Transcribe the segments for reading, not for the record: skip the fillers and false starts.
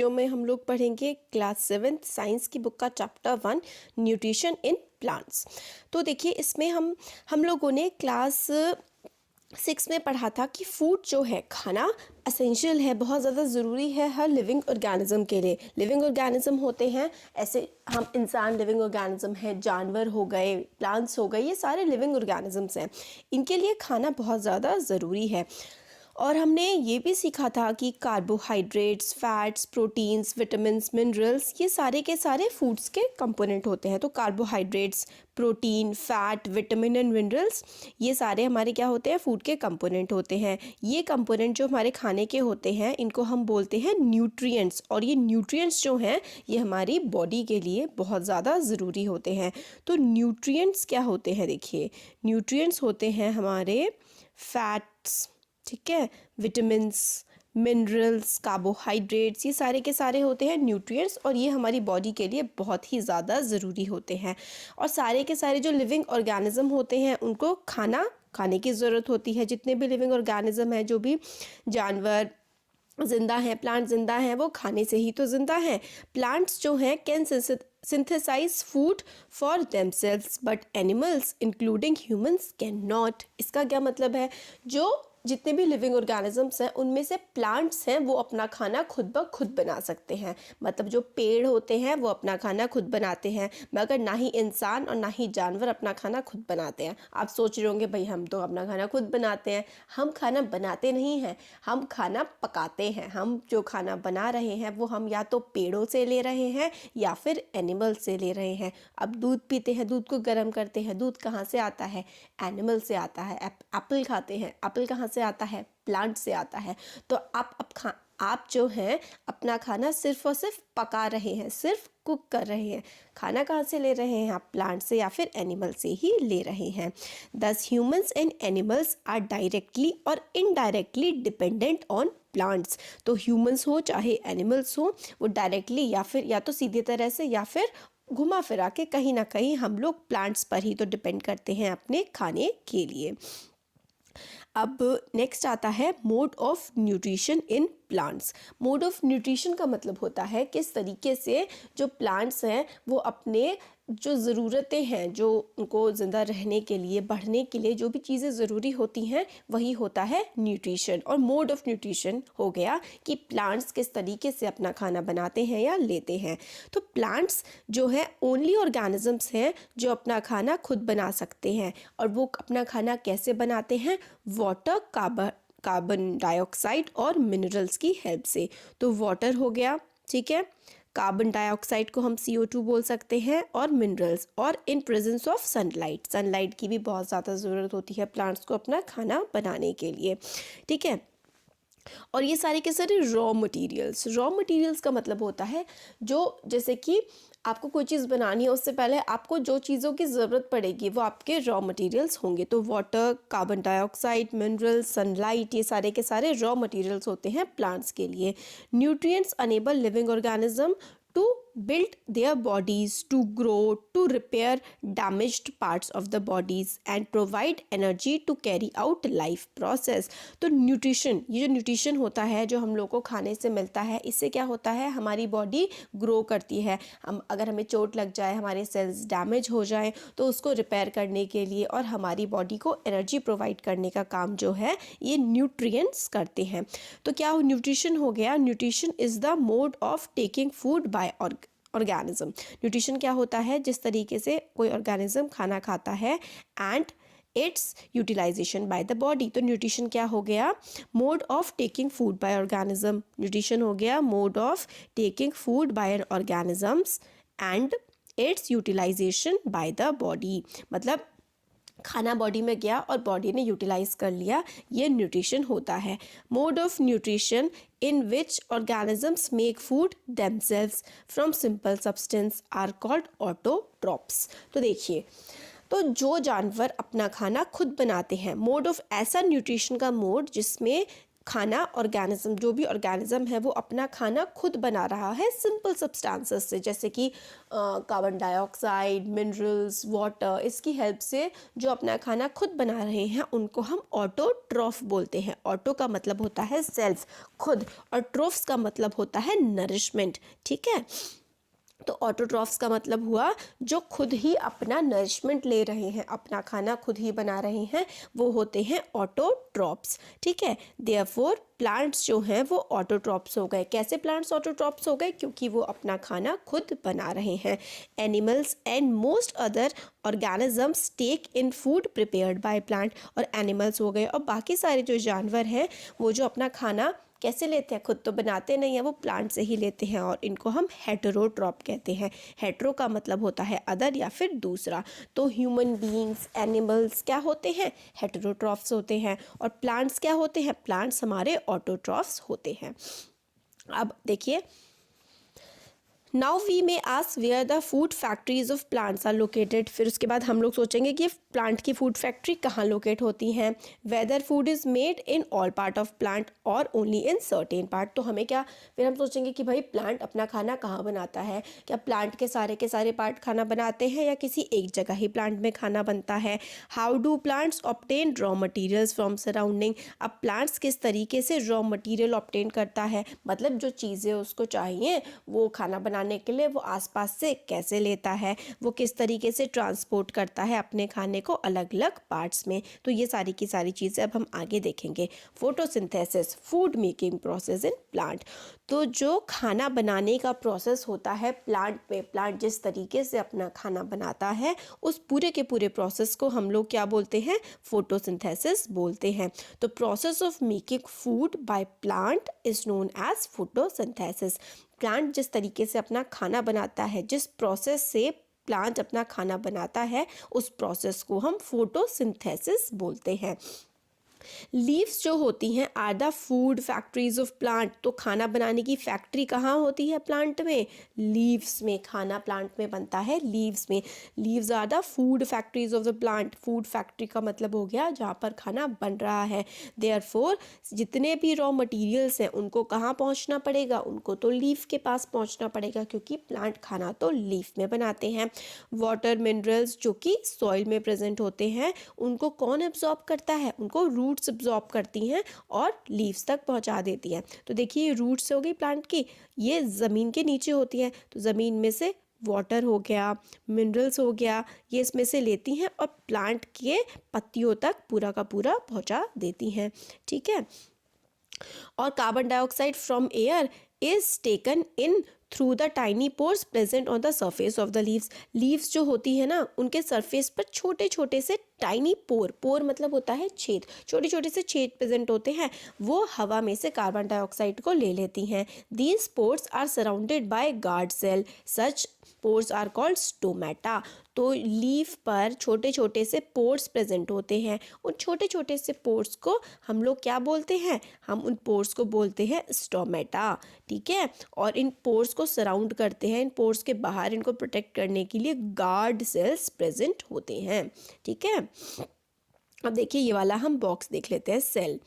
Video में हम लोग पढ़ेंगे क्लास 7 साइंस की बुक का चैप्टर 1 न्यूट्रिशन इन प्लांट्स। तो देखिए इसमें हम लोगों ने क्लास 6 में पढ़ा था कि फूड जो है, खाना असेंशियल है, बहुत ज़्यादा ज़रूरी है हर लिविंग ऑर्गेनिज्म के लिए। लिविंग ऑर्गेनिज्म होते हैं ऐसे, हम इंसान लिविंग ऑर्गेनिज्म है, जानवर हो गए, प्लांट्स हो गए, ये सारे लिविंग ऑर्गेनिजम्स हैं। इनके लिए खाना बहुत ज़्यादा ज़रूरी है। और हमने ये भी सीखा था कि carbohydrates, fats, proteins, vitamins, minerals, ये सारे के सारे फूड्स के कंपोनेंट होते हैं। तो carbohydrates, protein, fat, vitamin and minerals, ये सारे हमारे क्या होते हैं, फूड के कंपोनेंट होते हैं। ये कंपोनेंट जो हमारे खाने के होते हैं, इनको हम बोलते हैं न्यूट्रिएंट्स। और ये न्यूट्रिएंट्स जो हैं, ये हमारी बॉडी के लिए बहुत ज़्यादा ज़रूरी होते हैं। तो न्यूट्रिएंट्स क्या होते हैं, देखिए न्यूट्रिएंट्स होते हैं हमारे फैट्स, ठीक है, विटामिन्स, मिनरल्स, कार्बोहाइड्रेट्स, ये सारे के सारे होते हैं न्यूट्रिएंट्स। और ये हमारी बॉडी के लिए बहुत ही ज़्यादा ज़रूरी होते हैं। और सारे के सारे जो लिविंग ऑर्गेनिज्म होते हैं, उनको खाने की ज़रूरत होती है। जितने भी लिविंग ऑर्गेनिज्म हैं, जो भी जानवर जिंदा हैं, प्लांट जिंदा हैं, वो खाने से ही तो जिंदा हैं। प्लांट्स जो हैं can synthesize food for themselves but animals including humans cannot। इसका क्या मतलब है, जो जितने भी लिविंग ऑर्गेनिजम्स हैं, उनमें से प्लांट्स हैं वो अपना खाना खुद ब खुद बना सकते हैं। मतलब जो पेड़ होते हैं वो अपना खाना खुद बनाते हैं, मगर ना ही इंसान और ना ही जानवर अपना खाना खुद बनाते हैं। आप सोच रहे होंगे भाई हम तो अपना खाना खुद बनाते हैं। हम खाना बनाते नहीं हैं, हम खाना पकाते हैं। हम जो खाना बना रहे हैं वो हम या तो पेड़ों से ले रहे हैं या फिर एनिमल से ले रहे हैं। अब दूध पीते हैं, दूध को गर्म करते हैं, दूध कहाँ से आता है, एनिमल से आता है। एप्पल खाते हैं, एप्पल कहाँ से आता है, प्लांट से आता है। तो आप जो हैं अपना खाना सिर्फ और सिर्फ पका रहे हैं, सिर्फ कुक कर रहे हैं। खाना कहाँ से ले रहे हैं आप, प्लांट से या फिर एनिमल से ही ले रहे हैं। Thus humans and animals are directly और इनडायरेक्टली डिपेंडेंट ऑन प्लांट्स। तो ह्यूमंस हो चाहे एनिमल्स हो, वो डायरेक्टली या फिर या तो सीधे तरह से या फिर घुमा फिरा के कहीं ना कहीं हम लोग प्लांट्स पर ही तो डिपेंड करते हैं अपने खाने के लिए। अब नेक्स्ट आता है mode of nutrition in plants. Mode of nutrition का मतलब होता है किस तरीके से जो प्लांट्स हैं वो अपने जो ज़रूरतें हैं, जो उनको ज़िंदा रहने के लिए, बढ़ने के लिए जो भी चीज़ें ज़रूरी होती हैं, वही होता है न्यूट्रिशन। और मोड ऑफ न्यूट्रिशन हो गया कि प्लांट्स किस तरीके से अपना खाना बनाते हैं या लेते हैं। तो प्लांट्स जो है ओनली ऑर्गेनिजम्स हैं जो अपना खाना खुद बना सकते हैं। और वो अपना खाना कैसे बनाते हैं, वाटर, कार्बन डाइऑक्साइड और मिनरल्स की हेल्प से। तो वाटर हो गया, ठीक है, कार्बन डाइऑक्साइड को हम CO2 बोल सकते हैं, और मिनरल्स, और इन प्रेजेंस ऑफ सनलाइट की भी बहुत ज़्यादा ज़रूरत होती है प्लांट्स को अपना खाना बनाने के लिए, ठीक है। और ये सारे के सारे रॉ मटेरियल्स का मतलब होता है जो, जैसे कि आपको कोई चीज़ बनानी है उससे पहले आपको जो चीज़ों की ज़रूरत पड़ेगी वो आपके रॉ मटेरियल्स होंगे। तो water, carbon dioxide, minerals, sunlight, ये सारे के सारे रॉ मटेरियल्स होते हैं प्लांट्स के लिए। Nutrients enable living organism to build their bodies, to grow, to repair damaged parts of the bodies and provide energy to carry out life process। तो nutrition, ये जो न्यूट्रिशन होता है जो हम लोग को खाने से मिलता है, इससे क्या होता है, हमारी बॉडी ग्रो करती है। अगर हमें चोट लग जाए, हमारे सेल्स डैमेज हो जाए, तो उसको रिपेयर करने के लिए और हमारी बॉडी को एनर्जी प्रोवाइड करने का काम जो है ये न्यूट्रिएंट्स करते हैं। तो क्या न्यूट्रिशन हो गया, nutrition is the mode of taking food by organism. Nutrition क्या होता है, जिस तरीके से कोई ऑर्गेनिज्म खाना खाता है and its utilization by the body. तो न्यूट्रिशन क्या हो गया, mode of taking food by organism. Nutrition हो गया mode of taking food by organisms and its utilization by the body. मतलब खाना बॉडी में गया और बॉडी ने यूटिलाइज कर लिया, ये न्यूट्रिशन होता है। Mode of nutrition in which organisms make food themselves from simple substance are called autotrophs। तो देखिए, तो जो जानवर अपना खाना खुद बनाते हैं, मोड ऑफ ऐसा न्यूट्रिशन का मोड जिसमें खाना ऑर्गेनिज्म, जो भी ऑर्गेनिज्म है वो अपना खाना खुद बना रहा है सिंपल सब्सटेंसेस से, जैसे कि कार्बन डाइऑक्साइड, मिनरल्स, वाटर, इसकी हेल्प से जो अपना खाना खुद बना रहे हैं उनको हम ऑटोट्रॉफ बोलते हैं। ऑटो का मतलब होता है सेल्फ, खुद, और ट्रोफ्स का मतलब होता है नरिशमेंट। ठीक है, तो ऑटोट्रॉफ्स का मतलब हुआ जो खुद ही अपना नरिशमेंट ले रहे हैं, अपना खाना खुद ही बना रहे हैं, वो होते हैं ऑटोट्रॉफ्स। ठीक है, देयरफॉर प्लांट्स जो हैं वो ऑटोट्रॉफ्स हो गए। कैसे प्लांट्स ऑटोट्रॉफ्स हो गए? क्योंकि वो अपना खाना खुद बना रहे हैं। Animals and most other organisms take in food prepared by plant, और एनिमल्स हो गए और बाकी सारे जो जानवर हैं वो जो अपना खाना कैसे लेते हैं, खुद तो बनाते नहीं हैं, वो प्लांट से ही लेते हैं, और इनको हम हेटेरोट्रॉप कहते हैं। हेटेरो का मतलब होता है अदर या फिर दूसरा। तो ह्यूमन बीइंग्स, एनिमल्स क्या होते हैं? हेटेरोट्रॉफ्स होते हैं। और प्लांट्स क्या होते हैं? प्लांट्स हमारे ऑटोट्रॉफ्स होते हैं। अब देखिए, now we may ask where the food factories of plants are located. फिर उसके बाद हम लोग सोचेंगे कि प्लांट की फूड फैक्ट्री कहाँ लोकेट होती हैं। Whether food is made in all part of plant और ओनली इन सर्टेन पार्ट। तो हमें क्या, फिर हम सोचेंगे कि भाई प्लांट अपना खाना कहाँ बनाता है, क्या प्लांट के सारे पार्ट खाना बनाते हैं या किसी एक जगह ही प्लांट में खाना बनता है। How do plants obtain raw materials from surrounding. अब प्लांट्स किस तरीके से रॉ मटीरियल ऑब्टेन करता है, मतलब जो चीज़ें उसको चाहिए वो खाना बनाने के लिए वो आसपास से कैसे लेता है, वो किस तरीके से ट्रांसपोर्ट करता है अपने खाने को अलग अलग पार्ट्स में। तो ये सारी की सारी चीज़ें अब हम आगे देखेंगे। Photosynthesis, food making process in plant. तो जो खाना बनाने का प्रोसेस होता है प्लांट में, प्लांट जिस तरीके से अपना खाना बनाता है उस पूरे के पूरे प्रोसेस को हम लोग क्या बोलते हैं? फोटोसिंथेसिस बोलते हैं। तो process of making food by plant is known as photosynthesis. Plant जिस तरीके से अपना खाना बनाता है, जिस प्रोसेस से प्लांट अपना खाना बनाता है, उस प्रोसेस को हम फोटोसिंथेसिस बोलते हैं। लीव्स जो होती हैं are the food factories of plant. तो खाना बनाने की फैक्ट्री कहाँ होती है प्लांट में? लीव्स में। खाना प्लांट में बनता है लीव्स में। Leaves are the food factories of the plant. Food factory का मतलब हो गया जहाँ पर खाना बन रहा है। देयरफॉर जितने भी रॉ मटेरियल्स हैं उनको कहाँ पहुँचना पड़ेगा? उनको तो लीफ के पास पहुँचना पड़ेगा, क्योंकि प्लांट खाना तो लीफ में बनाते हैं। वाटर मिनरल्स जो कि सॉइल में प्रेजेंट होते हैं उनको कौन एब्जॉर्ब करता है? उनको रूट्स एब्जॉर्ब करती हैं और लीव्स तक पहुंचा देती हैं। तो देखिए, ये रूट्स हो गई प्लांट की, ये ज़मीन के नीचे होती हैं, तो ज़मीन में से वाटर हो गया, मिनरल्स हो गया, ये इसमें से लेती हैं और प्लांट के पत्तियों तक पूरा का पूरा पहुंचा देती हैं। ठीक है, और carbon dioxide from air is taken in through the tiny pores present on the surface of the leaves. Leaves जो होती है ना, उनके सरफेस पर छोटे छोटे से टाइनी पोर, पोर मतलब होता है छेद, छोटे छोटे से छेद प्रेजेंट होते हैं, वो हवा में से कार्बन डाइऑक्साइड को ले लेती हैं। These pores are surrounded by guard cell, such pores are called stomata. तो लीफ पर छोटे छोटे से पोर्स प्रेजेंट होते हैं, उन छोटे छोटे से पोर्स को हम लोग क्या बोलते हैं? हम उन पोर्स को बोलते हैं स्टोमेटा। ठीक है, और इन पोर्स को सराउंड करते हैं, इन पोर्स के बाहर इनको प्रोटेक्ट करने के लिए गार्ड सेल्स प्रेजेंट होते हैं। ठीक है, अब देखिए ये वाला हम बॉक्स देख लेते हैं। सेल,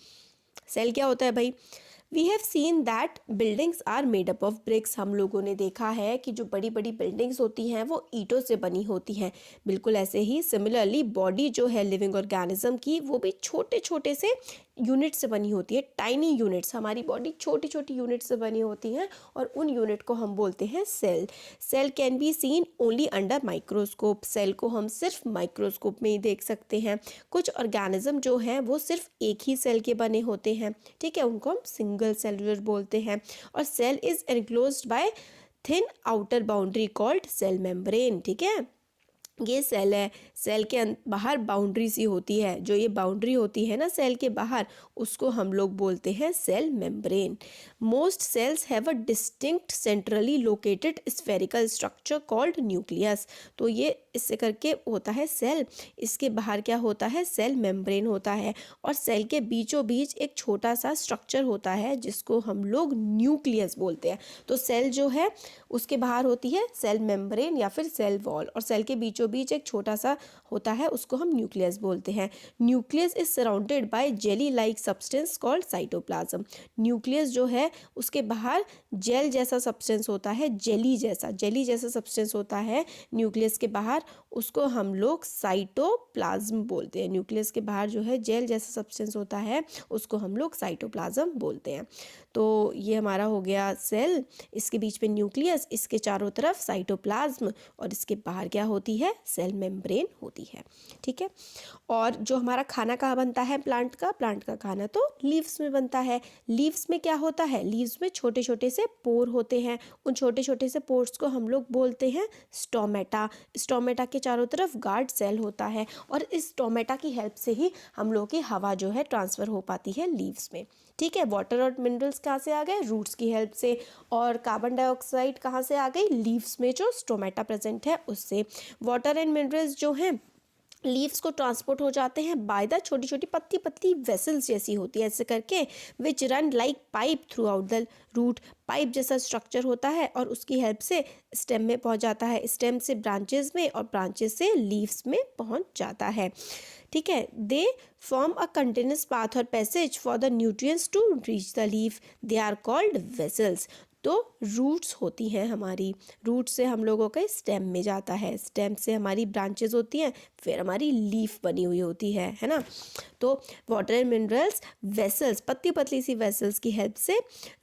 सेल क्या होता है भाई? We have seen that buildings are made up of bricks. हम लोगों ने देखा है कि जो बड़ी बड़ी बिल्डिंग्स होती हैं वो ईंटों से बनी होती हैं। बिल्कुल ऐसे ही सिमिलरली बॉडी जो है लिविंग ऑर्गेनिज्म की, वो भी छोटे छोटे से यूनिट से बनी होती है, टाइनी यूनिट्स। हमारी बॉडी छोटी छोटी यूनिट से बनी होती हैं और उन यूनिट को हम बोलते हैं cell. Cell can be seen only under microscope. Cell को हम सिर्फ माइक्रोस्कोप में ही देख सकते हैं। कुछ ऑर्गेनिज्म जो हैं वो सिर्फ एक ही सेल के बने होते हैं। ठीक है, उनको हम सिंगल सेलुलर बोलते हैं। और cell is enclosed by thin outer boundary called cell membrane. ठीक है, ये सेल है, सेल के बाहर बाउंड्री सी होती है, जो ये बाउंड्री होती है ना सेल के बाहर, उसको हम लोग बोलते हैं cell membrane. Most cells have a distinct centrally located spherical structure called nucleus. तो ये इससे करके होता है सेल, इसके बाहर क्या होता है? सेल मेम्ब्रेन होता है, और सेल के बीचों बीच एक छोटा सा स्ट्रक्चर होता है जिसको हम लोग न्यूक्लियस बोलते हैं। तो सेल जो है उसके बाहर होती है सेल मेम्ब्रेन या फिर सेल वॉल, और सेल के बीचों बीचों बीच एक छोटा सा होता है, उसको हम न्यूक्लियस बोलते हैं। Nucleus is surrounded by jelly like substance called cytoplasm. Nucleus जो है उसके बाहर जेल जैसा सब्सटेंस होता है, जेली जैसा सब्सटेंस होता है न्यूक्लियस के बाहर, उसको हम लोग साइटोप्लाज्म बोलते हैं। न्यूक्लियस के बाहर जो है जेल जैसा सब्सटेंस होता है उसको हम लोग साइटोप्लाज्म बोलते हैं। तो ये हमारा हो गया सेल, इसके बीच में न्यूक्लियस, इसके चारों तरफ साइटोप्लाज्म, और इसके बाहर क्या होती है, सेल मेम्ब्रेन होती है। ठीक है। और जो हमारा खाना कहाँ बनता है प्लांट का खाना तो लीव्स में बनता है। लीव्स में क्या होता है, लीव्स में छोटे छोटे से पोर होते हैं, उन छोटे छोटे से पोर्स को हम लोग बोलते हैं स्टोमेटा। स्टोमेटा के चारों तरफ गार्ड सेल होता है, और इस स्टोमेटा की हेल्प से ही हम लोग की हवा जो है ट्रांसफ़र हो पाती है लीव्स में। ठीक है। वाटर और मिनरल्स कहाँ से आ गए, रूट्स की हेल्प से, और कार्बन डाइऑक्साइड कहाँ से आ गई, लीव्स में जो स्टोमेटा प्रेजेंट है उससे। वाटर एंड मिनरल्स जो हैं लीव्स को ट्रांसपोर्ट हो जाते हैं बाय द छोटी छोटी पतली पतली वेसल्स जैसी होती है ऐसे करके, which run like pipe throughout the root. Pipe जैसा स्ट्रक्चर होता है और उसकी हेल्प से स्टेम में पहुंच जाता है, स्टेम से ब्रांचेस में और ब्रांचेस से लीव्स में पहुंच जाता है। ठीक है। They form a continuous path और passage for the nutrients to reach the leaf, they are called vessels. तो रूट्स होती हैं हमारी, रूट से हम लोगों का स्टेम में जाता है, स्टेम से हमारी ब्रांचेस होती हैं, फिर हमारी लीफ बनी हुई होती है ना। तो वाटर एंड मिनरल्स वेसल्स, पतली पतली सी वेसल्स की हेल्प से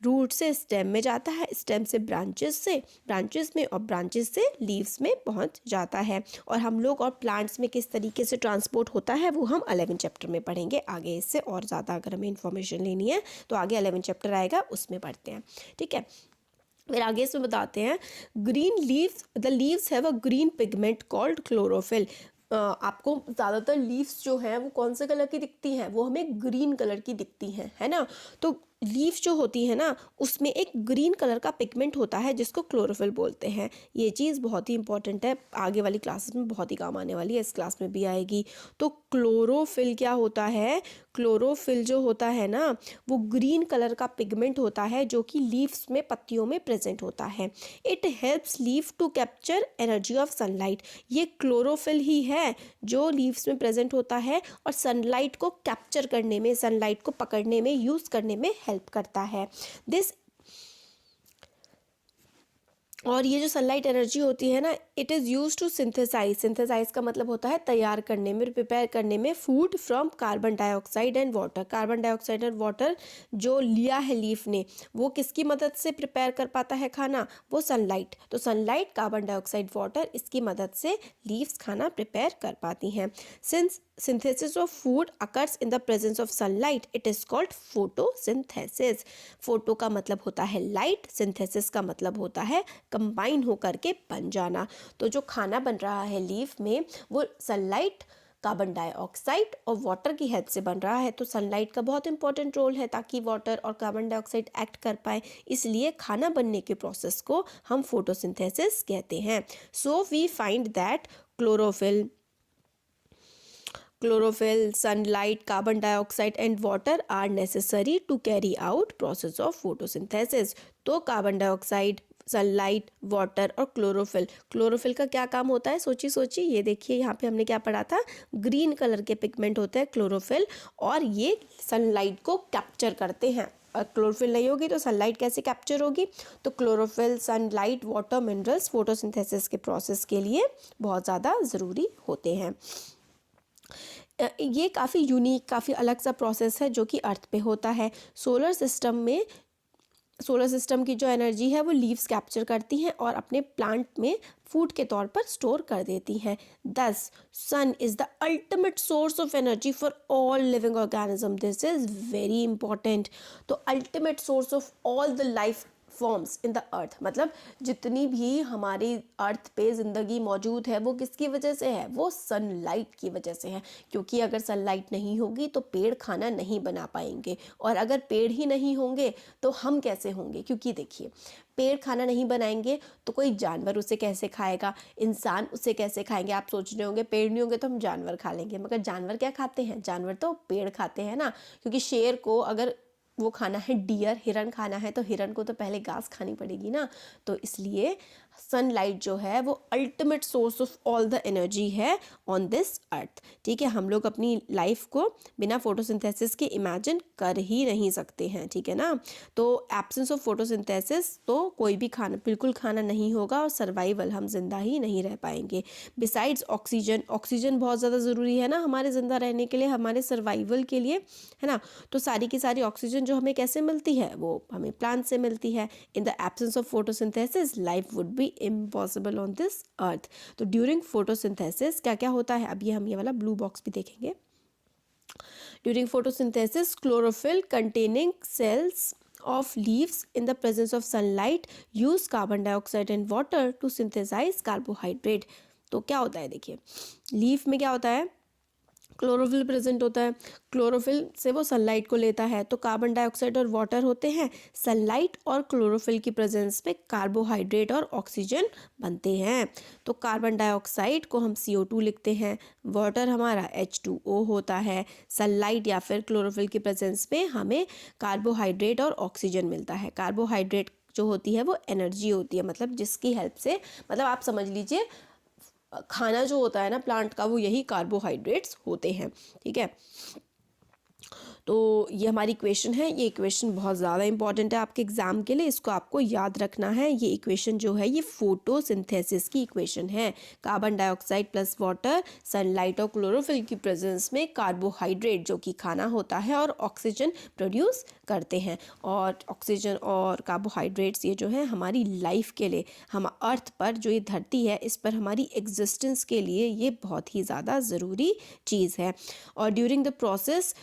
रूट से स्टेम में जाता है, स्टेम से ब्रांचेस में, और ब्रांचेस से लीव्स में पहुंच जाता है। और हम लोग और प्लांट्स में किस तरीके से ट्रांसपोर्ट होता है वो हम 11 चैप्टर में पढ़ेंगे आगे। इससे और ज़्यादा अगर हमें इन्फॉर्मेशन लेनी है तो आगे 11 चैप्टर आएगा, उसमें पढ़ते हैं। ठीक है। फिर आगे इसमें बताते हैं green leaves, the leaves have a green pigment called chlorophyll. आपको ज़्यादातर लीव्स जो हैं वो कौन से कलर की दिखती हैं, वो हमें ग्रीन कलर की दिखती हैं, है ना। तो लीफ जो होती है ना उसमें एक ग्रीन कलर का पिगमेंट होता है जिसको क्लोरोफिल बोलते हैं। ये चीज़ बहुत ही इंपॉर्टेंट है, आगे वाली क्लासेस में बहुत ही काम आने वाली है, इस क्लास में भी आएगी। तो क्लोरोफिल क्या होता है, क्लोरोफिल जो होता है ना वो ग्रीन कलर का पिगमेंट होता है जो कि लीव्स में, पत्तियों में प्रेजेंट होता है। It helps leaf to capture energy of sunlight. ये क्लोरोफिल ही है जो लीव्स में प्रेजेंट होता है और सनलाइट को कैप्चर करने में, सनलाइट को पकड़ने में, यूज़ करने में हेल्प करता है। दिस, और ये जो सनलाइट एनर्जी होती है ना it is use to synthesize का मतलब होता है तैयार करने में, प्रिपेयर करने में food from carbon dioxide and water. Carbon dioxide और वाटर जो लिया है लीफ ने वो किसकी मदद से प्रिपेयर कर पाता है खाना, वो सनलाइट। तो सनलाइट, कार्बन डाइऑक्साइड, वाटर, इसकी मदद से लीव्स खाना प्रिपेयर कर पाती हैं। Since synthesis of food occurs in the presence of sunlight, it is called photosynthesis। Photo का मतलब होता है लाइट, सिंथेसिस का मतलब होता है कंबाइन होकर के बन जाना। तो जो खाना बन रहा है लीफ में वो सनलाइट, कार्बन डाइऑक्साइड और वाटर की हेल्प से बन रहा है। तो सनलाइट का बहुत इंपॉर्टेंट रोल है ताकि वाटर और कार्बन डाइऑक्साइड एक्ट कर पाए, इसलिए खाना बनने के प्रोसेस को हम फोटोसिंथेसिस कहते हैं। So we find that chlorophyll, sunlight, carbon dioxide and water are necessary to carry out process of photosynthesis। तो कार्बन डाइऑक्साइड, सनलाइट, वाटर और क्लोरोफिल का क्या काम होता है, सोचिए ये देखिए यहाँ पे हमने क्या पढ़ा था, ग्रीन कलर के पिगमेंट होते हैं क्लोरोफिल और ये सनलाइट को कैप्चर करते हैं। और क्लोरोफिल नहीं होगी तो सनलाइट कैसे कैप्चर होगी, तो chlorophyll, sunlight, water, minerals photosynthesis के प्रोसेस के लिए बहुत ज़्यादा ज़रूरी होते हैं। ये काफ़ी यूनिक, काफ़ी अलग सा प्रोसेस है जो कि अर्थ पे होता है। सोलर सिस्टम की जो एनर्जी है वो लीव्स कैप्चर करती हैं और अपने प्लांट में फूड के तौर पर स्टोर कर देती हैं। Thus sun is the ultimate source of energy for all living organism. This is very important. तो ultimate source of all the life forms in the earth, मतलब जितनी भी हमारी अर्थ पे ज़िंदगी मौजूद है वो किसकी वजह से है, वो सनलाइट की वजह से है। क्योंकि अगर सनलाइट नहीं होगी तो पेड़ खाना नहीं बना पाएंगे, और अगर पेड़ ही नहीं होंगे तो हम कैसे होंगे, क्योंकि देखिए पेड़ खाना नहीं बनाएंगे तो कोई जानवर उसे कैसे खाएगा, इंसान उसे कैसे खाएंगे। आप सोच रहे होंगे पेड़ नहीं होंगे तो हम जानवर खा लेंगे, मगर जानवर क्या खाते हैं, जानवर तो पेड़ खाते हैं ना। क्योंकि शेर को अगर वो खाना है डियर, हिरन खाना है तो हिरन को तो पहले घास खानी पड़ेगी ना। तो इसलिए सनलाइट जो है वो ultimate source of all the energy है ऑन दिस अर्थ। ठीक है, हम लोग अपनी लाइफ को बिना फोटोसिंथेसिस के इमेजिन कर ही नहीं सकते हैं। ठीक है ना, तो एब्सेंस ऑफ फोटोसिंथेसिस तो कोई भी खाना, बिल्कुल खाना नहीं होगा और सर्वाइवल, हम जिंदा ही नहीं रह पाएंगे। बिसाइड्स ऑक्सीजन, ऑक्सीजन बहुत ज़्यादा ज़रूरी है ना हमारे ज़िंदा रहने के लिए, हमारे सर्वाइवल के लिए, है ना। तो सारी की सारी ऑक्सीजन जो हमें कैसे मिलती है, वो हमें प्लांट से मिलती है। In the absence of photosynthesis life would be impossible on this earth. तो ड्यूरिंग फोटोसिंथेसिस क्या क्या होता है, अब हम ये वाला ब्लू बॉक्स भी देखेंगे। During photosynthesis chlorophyll containing cells of leaves in the presence of sunlight use carbon dioxide and water to synthesize carbohydrate। तो क्या होता है, देखिए लीफ में क्या होता है, क्लोरोफिल प्रेजेंट होता है, क्लोरोफिल से वो सनलाइट को लेता है, तो कार्बन डाइऑक्साइड और वाटर होते हैं। सनलाइट और क्लोरोफिल की प्रेजेंस में कार्बोहाइड्रेट और ऑक्सीजन बनते हैं। तो कार्बन डाइऑक्साइड को हम CO2 लिखते हैं, वाटर हमारा H2O होता है, सनलाइट या फिर क्लोरोफिल की प्रेजेंस में हमें कार्बोहाइड्रेट और ऑक्सीजन मिलता है। कार्बोहाइड्रेट जो होती है वो एनर्जी होती है, मतलब जिसकी हेल्प से, मतलब आप समझ लीजिए खाना जो होता है ना प्लांट का, वो यही कार्बोहाइड्रेट्स होते हैं। ठीक है, तो ये हमारी इक्वेशन है। ये इक्वेशन बहुत ज़्यादा इंपॉर्टेंट है आपके एग्जाम के लिए, इसको आपको याद रखना है। ये इक्वेशन जो है ये फोटोसिंथेसिस की इक्वेशन है। Carbon dioxide plus water, sunlight और क्लोरोफिल की प्रेजेंस में कार्बोहाइड्रेट जो कि खाना होता है और ऑक्सीजन प्रोड्यूस करते हैं। और ऑक्सीजन और कार्बोहाइड्रेट्स ये जो है हमारी लाइफ के लिए, हम अर्थ पर जो ये धरती है इस पर हमारी एग्जिस्टेंस के लिए ये बहुत ही ज़्यादा ज़रूरी चीज़ है। और ड्यूरिंग द प्रोसेस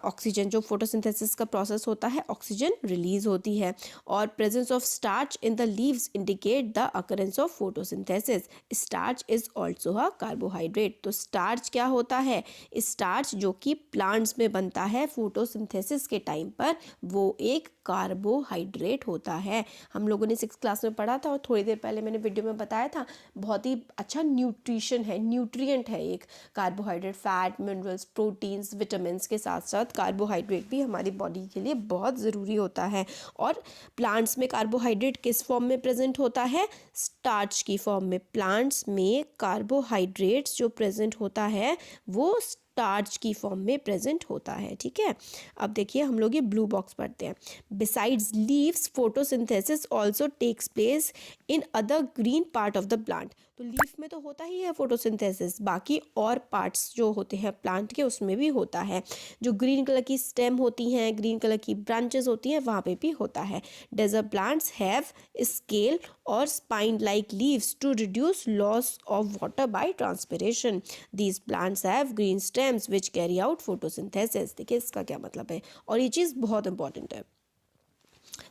ऑक्सीजन, जो फोटोसिंथेसिस का प्रोसेस होता है, ऑक्सीजन रिलीज होती है। और presence of starch in the leaves indicate the occurrence of photosynthesis. Starch is also a carbohydrate. तो स्टार्च क्या होता है, स्टार्च जो कि प्लांट्स में बनता है फोटोसिंथेसिस के टाइम पर, वो एक कार्बोहाइड्रेट होता है। हम लोगों ने 6th क्लास में पढ़ा था और थोड़ी देर पहले मैंने वीडियो में बताया था, बहुत ही अच्छा न्यूट्रिशन है, न्यूट्रिएंट है एक carbohydrate. Fat, minerals, proteins, vitamins के साथ साथ कार्बोहाइड्रेट भी हमारी बॉडी के लिए बहुत ज़रूरी होता है। और प्लांट्स में कार्बोहाइड्रेट किस फॉर्म में प्रेजेंट होता है, स्टार्च की फॉर्म में। प्लांट्स में कार्बोहाइड्रेट्स जो प्रेजेंट होता है वो स्टार्च की फॉर्म में प्रेजेंट होता है। ठीक है, अब देखिए हम लोग ये ब्लू बॉक्स पढ़ते हैं। Besides leaves photosynthesis also takes place in other green part of the plant. तो लीफ में तो होता ही है फोटोसिंथेसिस, बाकी और पार्ट्स जो होते हैं प्लांट के उसमें भी होता है। जो ग्रीन कलर की स्टेम होती हैं, ग्रीन कलर की ब्रांचेस होती हैं, वहाँ पे भी होता है। डेजर्ट प्लांट्स हैव स्केल और spine like leaves to reduce loss of water by transpiration. These plants have green stems which carry out photosynthesis. देखिए इसका क्या मतलब है, और ये चीज़ बहुत इंपॉर्टेंट है।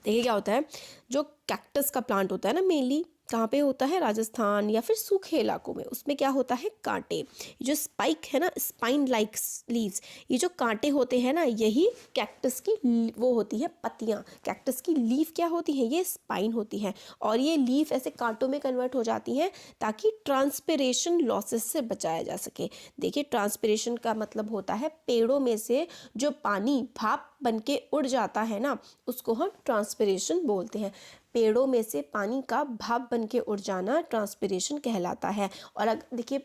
देखिए क्या होता है, जो कैक्टस का प्लांट होता है ना, मेनली कहाँ पे होता है, राजस्थान या फिर सूखे इलाकों में, उसमें क्या होता है, कांटे। जो स्पाइक है ना, स्पाइन लाइक लीव्स, ये जो कांटे होते हैं ना, यही कैक्टस की वो होती है पत्तियाँ। कैक्टस की लीफ क्या होती है, ये स्पाइन होती है, और ये लीफ ऐसे कांटों में कन्वर्ट हो जाती हैं ताकि ट्रांसपिरेशन लॉसेस से बचाया जा सके। देखिए ट्रांसपिरेशन का मतलब होता है पेड़ों में से जो पानी भाप बन के उड़ जाता है ना, उसको हम ट्रांसपिरेशन बोलते हैं। पेड़ों में से पानी का भाप बन के उड़ जाना ट्रांसपिरेशन कहलाता है। और अगर देखिए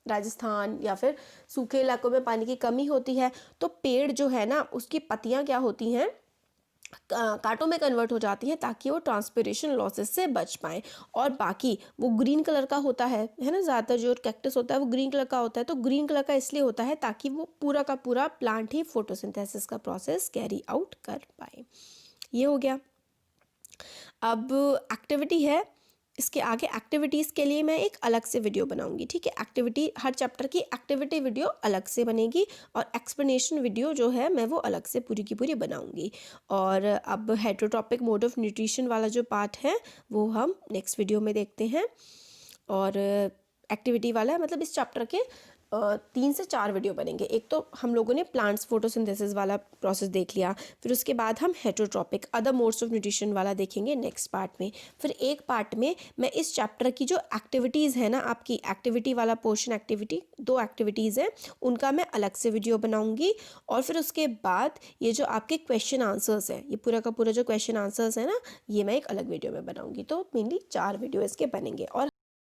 राजस्थान या फिर सूखे इलाकों में पानी की कमी होती है, तो पेड़ जो है ना, उसकी पत्तियां क्या होती हैं, कांटों में कन्वर्ट हो जाती हैं ताकि वो ट्रांसपिरेशन लॉसेस से बच पाएँ। और बाकी वो ग्रीन कलर का होता है ना, ज़्यादातर जो कैक्टस होता है वो ग्रीन कलर का होता है। तो ग्रीन कलर का इसलिए होता है ताकि वो पूरा का पूरा प्लांट ही फोटोसिंथेसिस का प्रोसेस कैरी आउट कर पाए। ये हो गया। अब एक्टिविटी है, इसके आगे एक्टिविटीज़ के लिए मैं एक अलग से वीडियो बनाऊंगी। ठीक है, एक्टिविटी, हर चैप्टर की एक्टिविटी वीडियो अलग से बनेगी और एक्सप्लेनेशन वीडियो जो है मैं वो अलग से पूरी की पूरी बनाऊंगी। और अब हेटेरोट्रॉपिक मोड ऑफ न्यूट्रिशन वाला जो पार्ट है वो हम नेक्स्ट वीडियो में देखते हैं। और एक्टिविटी वाला है, मतलब इस चैप्टर के 3 से 4 वीडियो बनेंगे। एक तो हम लोगों ने प्लांट्स फोटोसिंथेसिस वाला प्रोसेस देख लिया, फिर उसके बाद हम heterotrophic other modes of nutrition वाला देखेंगे नेक्स्ट पार्ट में। फिर एक पार्ट में मैं इस चैप्टर की जो एक्टिविटीज़ है ना, आपकी एक्टिविटी वाला पोर्शन, एक्टिविटी 2 एक्टिविटीज़ हैं उनका मैं अलग से वीडियो बनाऊंगी। और फिर उसके बाद ये जो आपके क्वेश्चन आंसर्स हैं, ये पूरा का पूरा जो क्वेश्चन आंसर्स है ना, ये मैं एक अलग वीडियो में बनाऊंगी। तो मेनली 4 वीडियो इसके बनेंगे। और